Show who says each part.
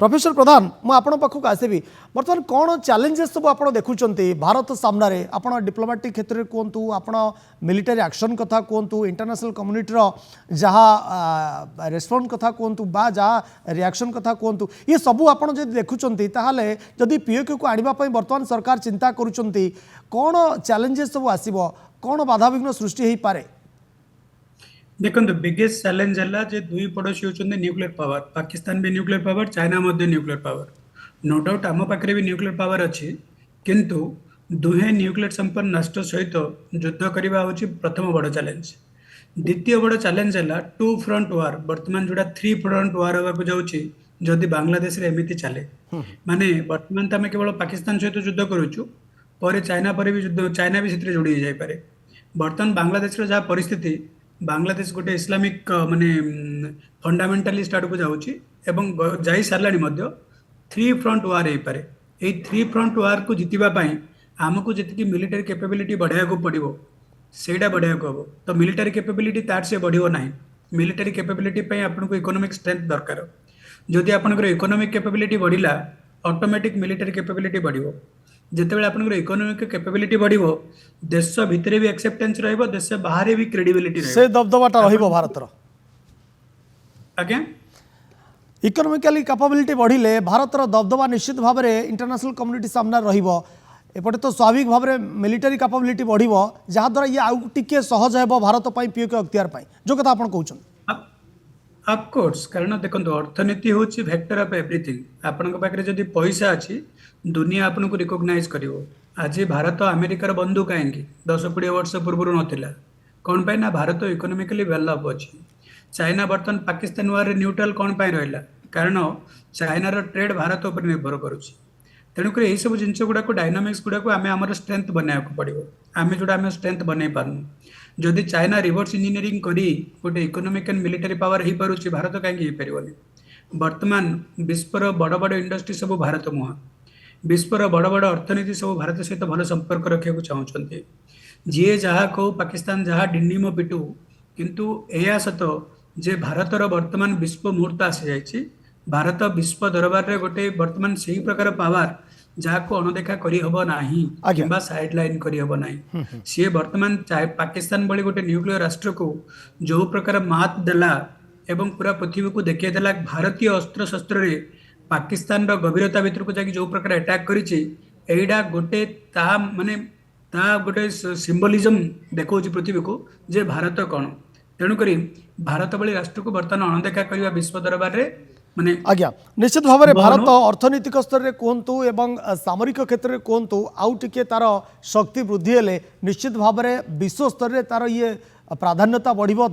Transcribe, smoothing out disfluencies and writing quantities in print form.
Speaker 1: Professor प्रधान मु आपण पाखक आसबि बर्तमान कौन चैलेंजेस सब आप देखुं भारत सामने आप डिप्लोमेटिक क्षेत्र में कहतु आप मिलिटरी एक्शन कथा कहतु इंटरनेशनल कम्युनिटी जहाँ रेस्पॉन्स कथा कहतु बा जहाँ रिएक्शन कथा कहतु ये सब आप देखुं जदि पीओके को आने बर्तमान सरकार चिंता करुँच कौन चैलेंजेस सब आसब कौन बाधाविघ्न सृष्टि हो पारे।
Speaker 2: देखो बिगेस्ट चैलेंज है जे दुई पड़ोसी होते न्यूक्लियर पावर पाकिस्तान भी न्यूक्लियर पावर चाइना मध्य न्यूक्लियर पावर नो डाउट आम पाखे भी न्यूक्लियर पावर अच्छी किंतु दुहे न्यूक्लियर संपन्न राष्ट्र सहित युद्ध करने हूँ प्रथम बड़ चैलेंज। द्वितीय बड़ चैलेंज है टू फ्रंट वार बर्तमान जोड़ा थ्री फ्रंट वार होगा जाऊँगी जदि बांग्लादेश रे एमती चले माने बर्तमान तो आम केवल पाकिस्तान सहित युद्ध करुचु पर चाइना पर भी युद्ध चाइना भी से जोड़ी जापे। बर्तमान बांग्लादेश जहाँ परिस्थिति बांग्लादेश गोटे इस्लामिक माने फंडामेंटालिस्ट आड़ को जाऊँगी जा सारा थ्री फ्रंट वार हो पारे। ये थ्री फ्रंट वार को जितवाई आमको जी मिलिटरी कैपेबिलिटी बढ़ाया को पड़ो सेटा बढ़ाया को हम तो मिलिटरी कैपेबिलिटी तार से बढ़ो ना। मिलिटरी कैपेबिलिटी आपको इकोनॉमिक स्ट्रेंथ दरकार जदि आपंकर इकोनॉमिक कैपेबिलिटी बढ़ला ऑटोमेटिक मिलिटरी कैपेबिलिटी बढ़ो जितेबाला आपंकर इकोनॉमिक कैपेबिलिटी बढ़ो देश भितर भी एक्सेप्टेंस रहिबो देश बाहर भी क्रेडिबिलिटी
Speaker 1: से दबदबाटा रहिबो भारतर
Speaker 2: आज्ञा
Speaker 1: इकोनॉमिकली कैपेबिलिटी बढ़िले भारतर दबदबा निश्चित भाव में इंटरनेशनल कम्युनिटी सामने रहिबो एपटे तो स्वाभाविक भाव में मिलिटरी कैपेबिलिटी बढ़िबो जहाद्वारा ये आउ टिके सहज हेबो भारत पई पीओके अख्तियार पई जो कथा आपण कहउछन
Speaker 2: ऑफकोर्स कारण देखो अर्थनीति हूँ वेक्टर ऑफ एवरीथिंग आपण पाखे जदि पैसा अच्छी दुनिया आपन को रिकॉग्नाइज करिवो। आज भारत अमेरिकार बंधु कहीं 10-20 वर्ष पूर्व नाला कौन पाई ना भारत इकोनॉमिकली डेवलप अच्छी। चाइना बर्तमान पाकिस्तान वार न्यूट्रल कौन पाई रहा कारण चाइनार ट्रेड भारत उपर निर्भर करुच्ची तेणुक यही सब जिन गुड़ा डायनामिक्स गुड़ा आम आम स्ट्रेंथ बनवाक पड़ो आम जोड़ा आम स्ट्रेंथ बन पार्नु जदि चाइना रिवर्स इंजीनियरिंग करी गोटे इकोनॉमिक एंड मिलिटरी पावर हो पारुछि भारत कहीं पारे। बर्तमान विश्वर बड़ बड़ इंडस्ट्री सब भारत मुहां विश्वर बड़ बड़ अर्थनीति सब भारत सहित भल संपर्क रखा चाहते जी जहाँ कहो पाकिस्तान जहाँ डिंडीम पिटू किंतु यह सत जे भारतर वर्तमान विश्व मुहूर्त आसी जाइए भारत विश्व दरबार रे गोटे वर्तमान से ही प्रकार पावर जहाँ को अणदेखा करा साइड लाइन करना सी वर्तमान पाकिस्तान भली गोटे न्यूक्लियर राष्ट्र को जो प्रकार मात देला एवं पूरा पृथ्वी को देखिए देला भारतीय अस्त्र शस्त्र रे पाकिस्तान रो गभीरता भीतर को जाकि जो प्रकार अटैक करिछि एइडा गोटे ता माने ता गोटे सिंबलिज्म देखौछि पृथ्वी को जे भारत कौन तेणुक भारत भली राष्ट्र को बर्तमान अणदेखा करबा विश्व दरबार रे माने
Speaker 1: आज्ञा निश्चित भाव में भारत अर्थनीतिक स्तर में कहतु एवं सामरिक क्षेत्र में कहतु आउ टिके तार शक्ति वृद्धि हेले निश्चित भाव में विश्व स्तर में तार ये प्राधान्यता बढ़िबो।